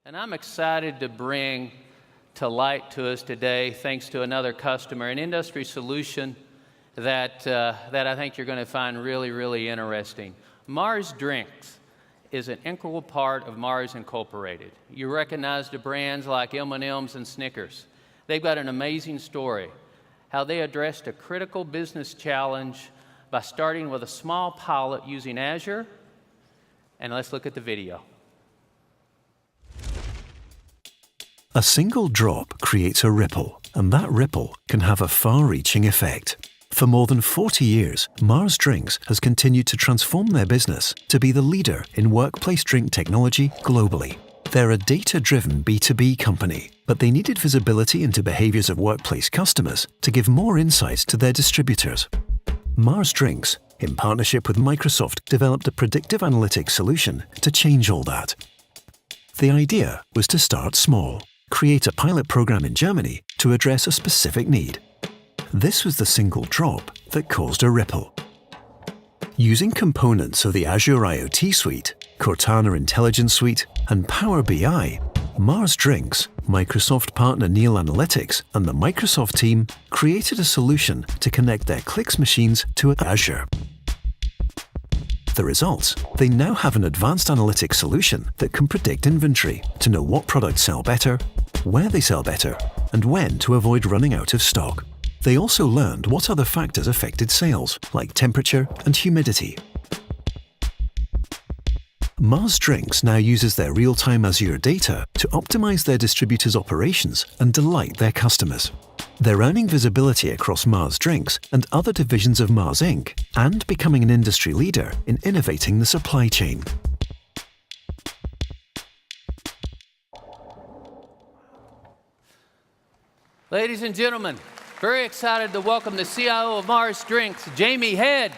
And I'm excited to bring to light to us today, thanks to another customer, an industry solution that I think you're going to find really, really interesting. Mars Drinks is an integral part of Mars Incorporated. You recognize the brands like M&M's and Snickers. They've got an amazing story, how they addressed a critical business challenge by starting with a small pilot using Azure. And let's look at the video. A single drop creates a ripple, and that ripple can have a far-reaching effect. For more than 40 years, Mars Drinks has continued to transform their business to be the leader in workplace drink technology globally. They're a data-driven B2B company, but they needed visibility into behaviors of workplace customers to give more insights to their distributors. Mars Drinks, in partnership with Microsoft, developed a predictive analytics solution to change all that. The idea was to start small, create a pilot program in Germany to address a specific need. This was the single drop that caused a ripple. Using components of the Azure IoT Suite, Cortana Intelligence Suite, and Power BI, Mars Drinks, Microsoft partner Neil Analytics, and the Microsoft team created a solution to connect their Clicks machines to Azure. The results? They now have an advanced analytics solution that can predict inventory to know what products sell better, where they sell better, and when to avoid running out of stock. They also learned what other factors affected sales, like temperature and humidity. Mars Drinks now uses their real-time Azure data to optimize their distributors' operations and delight their customers. They're earning visibility across Mars Drinks and other divisions of Mars Inc. and becoming an industry leader in innovating the supply chain. Ladies and gentlemen, very excited to welcome the CIO of Mars Drinks, Jamie Head.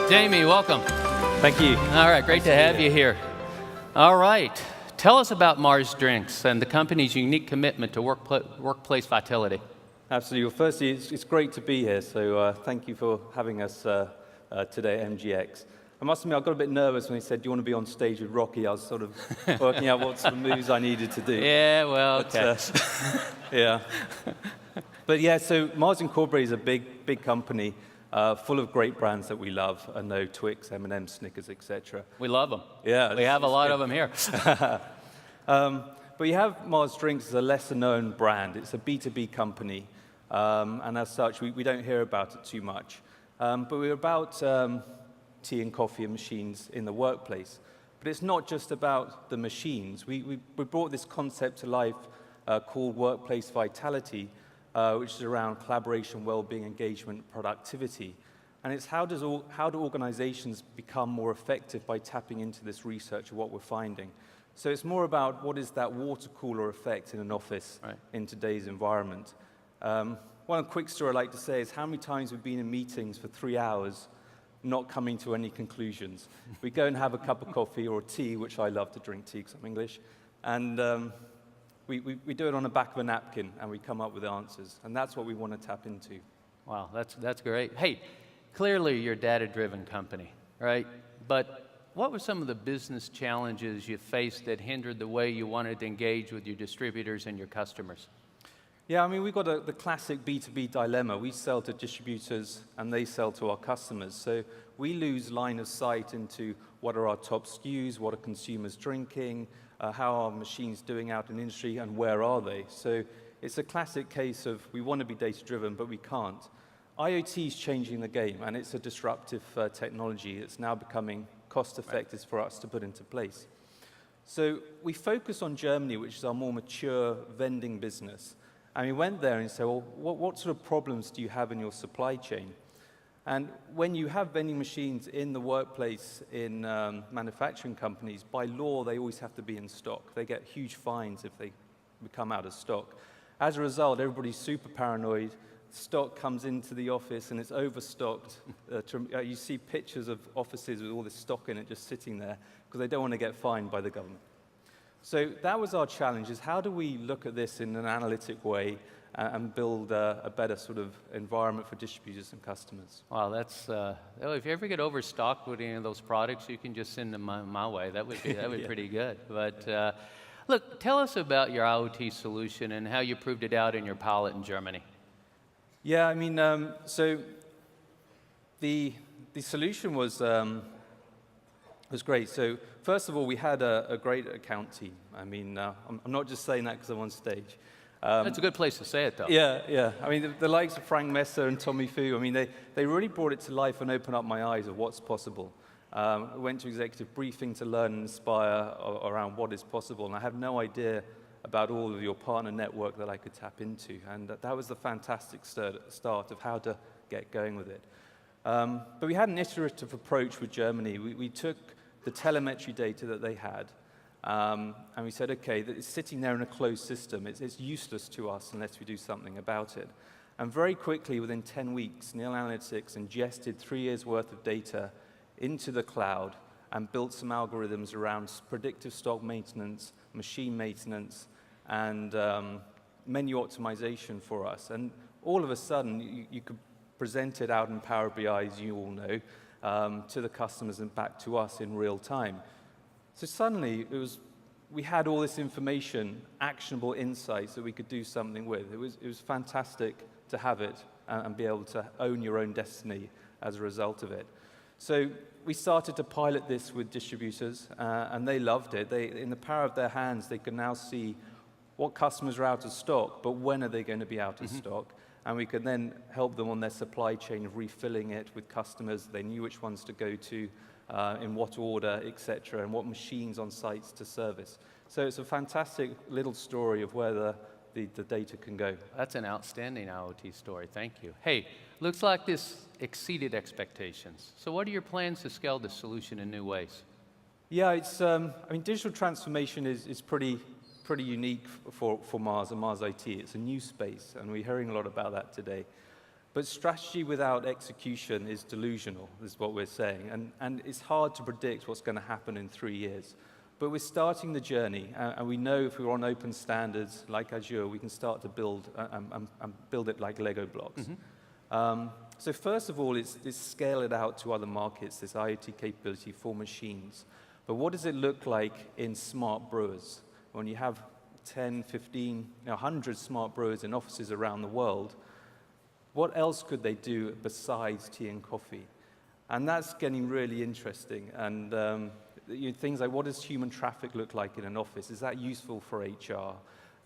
Jamie, welcome. Thank you. All right, great to have you here. All right, tell us about Mars Drinks and the company's unique commitment to workplace vitality. Absolutely. Well, firstly, it's great to be here, so thank you for having us today at MGX. I must admit, I got a bit nervous when he said, do you want to be on stage with Rocky? I was sort of working out what sort of moves I needed to do. Yeah, well, okay. Yeah. But yeah, so Mars Incorporated is a big company full of great brands that we love. I know Twix, M&M, Snickers, etc. We love them. Yeah. We have a lot of them here. But you have Mars Drinks as a lesser-known brand. It's a B2B company, and as such, we don't hear about it too much. But we're about tea and coffee and machines in the workplace. But it's not just about the machines. We brought this concept to life called workplace vitality, which is around collaboration, well-being, engagement, productivity. And it's how do organizations become more effective by tapping into this research of what we're finding. So it's more about what is that water cooler effect in an office in today's environment. One quick story I'd like to say is how many times we've been in meetings for 3 hours not coming to any conclusions. We go and have a cup of coffee or tea, which I love to drink tea because I'm English, and we do it on the back of a napkin, and we come up with answers, and that's what we want to tap into. Wow, that's great. Hey, clearly you're a data-driven company, right? But what were some of the business challenges you faced that hindered the way you wanted to engage with your distributors and your customers? Yeah, I mean, we've got the classic B2B dilemma. We sell to distributors, and they sell to our customers. So we lose line of sight into what are our top SKUs, what are consumers drinking, how are machines doing out in the industry, and where are they? So it's a classic case of we want to be data-driven, but we can't. IoT is changing the game, and it's a disruptive technology. It's now becoming cost-effective for us to put into place. So we focus on Germany, which is our more mature vending business. And we went there and said, well, what sort of problems do you have in your supply chain? And when you have vending machines in the workplace in manufacturing companies, by law, they always have to be in stock. They get huge fines if they become out of stock. As a result, everybody's super paranoid. Stock comes into the office and it's overstocked. You see pictures of offices with all this stock in it just sitting there because they don't want to get fined by the government. So that was our challenge, is how do we look at this in an analytic way and build a better sort of environment for distributors and customers. Wow, that's, if you ever get overstocked with any of those products, you can just send them my way. That would be pretty good. But look, tell us about your IoT solution and how you proved it out in your pilot in Germany. Yeah, I mean, so the solution was great. So first of all, we had a great account team. I mean, I'm not just saying that because I'm on stage. That's a good place to say it, though. Yeah, yeah. I mean, the likes of Frank Messer and Tommy Fu, I mean, they really brought it to life and opened up my eyes of what's possible. I went to executive briefing to learn and inspire around what is possible, and I have no idea about all of your partner network that I could tap into, and that was the fantastic start of how to get going with it. But we had an iterative approach with Germany. We took the telemetry data that they had, and we said, okay, that it's sitting there in a closed system. It's useless to us unless we do something about it. And very quickly, within 10 weeks, Neil Analytics ingested 3 years' worth of data into the cloud and built some algorithms around predictive stock maintenance, machine maintenance, and menu optimization for us. And all of a sudden, you could present it out in Power BI, as you all know, to the customers and back to us in real time. So suddenly, we had all this information, actionable insights that we could do something with. It was fantastic to have it and be able to own your own destiny as a result of it. So we started to pilot this with distributors, and they loved it. In the power of their hands, they could now see what customers are out of stock, but when are they going to be out of stock? And we could then help them on their supply chain of refilling it with customers. They knew which ones to go to, in what order, etc., and what machines on sites to service. So it's a fantastic little story of where the data can go. That's an outstanding IoT story. Thank you. Hey, looks like this exceeded expectations. So what are your plans to scale this solution in new ways? Yeah, it's, I mean, digital transformation is pretty unique for Mars and Mars IT. It's a new space, and we're hearing a lot about that today. But strategy without execution is delusional, is what we're saying. And it's hard to predict what's going to happen in 3 years. But we're starting the journey, and we know if we're on open standards like Azure, we can start to build and build it like Lego blocks. So first of all, it's scale it out to other markets, this IoT capability for machines. But what does it look like in smart brewers? When you have 10, 15, 100 smart brewers in offices around the world, what else could they do besides tea and coffee? And that's getting really interesting. And things like, what does human traffic look like in an office? Is that useful for HR?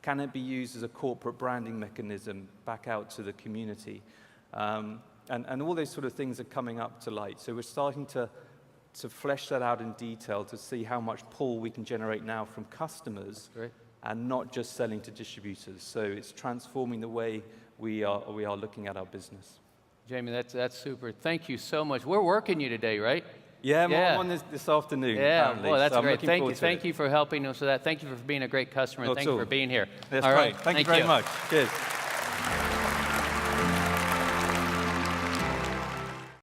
Can it be used as a corporate branding mechanism back out to the community? And all those sort of things are coming up to light. So we're starting to flesh that out in detail to see how much pull we can generate now from customers and not just selling to distributors. So it's transforming the way we are looking at our business. Jamie, that's super. Thank you so much. We're working you today, right? Yeah, I'm on this afternoon. Yeah, apparently. well, that's so great. Thank you for helping us with that. Thank you for being a great customer. And thank you for being here. That's All great. right. Thank you very much. Cheers.